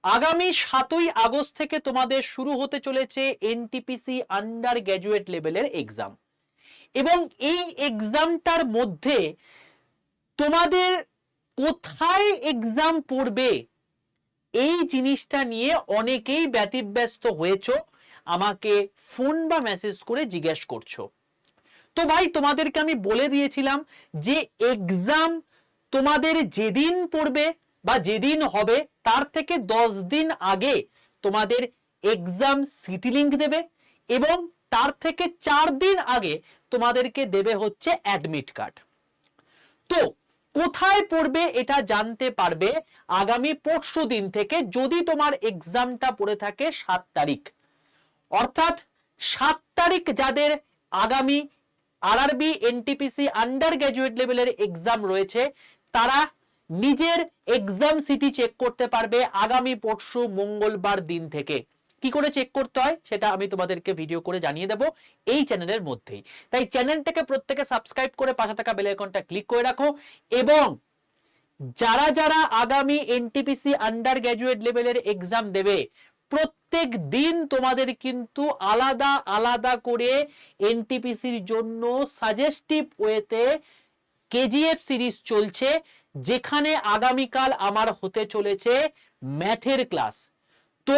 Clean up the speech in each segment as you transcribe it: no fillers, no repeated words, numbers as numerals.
আগামী 7ই আগস্ট থেকে তোমাদের শুরু হতে চলেছে এনটিপিসি আন্ডার গ্র্যাজুয়েট লেভেলের এক্সাম, এবং এই এক্সামটার মধ্যে তোমাদের কোথায় এক্সাম পড়বে এই জিনিসটা নিয়ে অনেকেই ব্যতিব্যস্ত হয়েছো, আমাকে ফোন বা মেসেজ করে জিজ্ঞেস করছো। তো ভাই তোমাদেরকে আমি বলে দিয়েছিলাম যে এক্সাম তোমাদের যেদিন পড়বে বা যেদিন হবে তার থেকে 10 দিন আগে তোমাদের এক্সাম সিটি লিংক দেবে, এবং তার থেকে 4 দিন আগে তোমাদেরকে দেবে হচ্ছে অ্যাডমিট কার্ড। তো কোথায় পড়বে এটা জানতে পারবে আগামী পরশু দিন থেকে, যদি তোমার এক্সামটা পড়ে থাকে 7 তারিখ। অর্থাৎ 7 তারিখ যাদের আগামী আরআরবি এনটিপিসি আন্ডার গ্র্যাজুয়েট লেভেলের এক্সাম রয়েছে, তারা নিজের এক্সাম সিটি চেক করতে পারবে আগামী পরশু মঙ্গলবার দিন থেকে। কি করে চেক করতে হয় সেটা আমি তোমাদেরকে ভিডিও করে জানিয়ে দেব এই চ্যানেলের মধ্যেই। তাই চ্যানেলটাকে প্রত্যেকে সাবস্ক্রাইব করে পাশে থাকা বেল আইকনটা ক্লিক করে রাখো। এবং যারা যারা আগামী এনটিপিসি আন্ডার গ্র্যাজুয়েট লেভেলের এক্সাম দেবে, প্রত্যেক দিন তোমাদের কিন্তু আলাদা আলাদা করে এনটিপিসির জন্য সাজেস্টিভ ওয়েতে কেজিএফ সিরিজ চলছে, যেখানে আগামীকাল আমার হতে চলেছে ম্যাথের ক্লাস। তো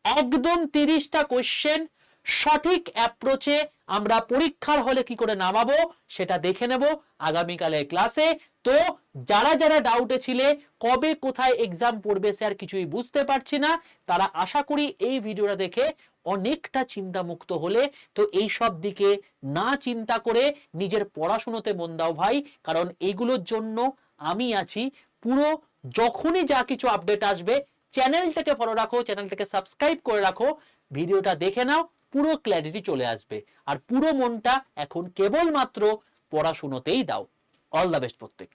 একদম 30টা কোশ্চেন সঠিক অ্যাপ্রোচে আমরা পরীক্ষার হলে কি করে নামাবো সেটা দেখে নেব আগামীকালের ক্লাসে। তো যারা যারা ডাউটে ছিলে কবে কোথায় এক্সাম পড়বে স্যার কিছুই বুঝতে পারছি না, তারা আশা করি এই ভিডিওটা দেখে অনেকটা চিন্তামুক্ত হলে। তো এই সব দিকে না চিন্তা করে নিজের পড়াশোনাতে মন দাও ভাই, কারণ এইগুলোর জন্য আমি আছি। পুরো যখনই যা কিছু আপডেট আসবে চ্যানেলটাকে ফলো রাখো, চ্যানেলটাকে সাবস্ক্রাইব করে রাখো, ভিডিওটা দেখে নাও, পুরো ক্ল্যারিটি চলে আসবে। আর পুরো মনটা এখন কেবলমাত্র পড়াশোনাতেই দাও। অল দ্য বেস্ট প্রত্যেককে।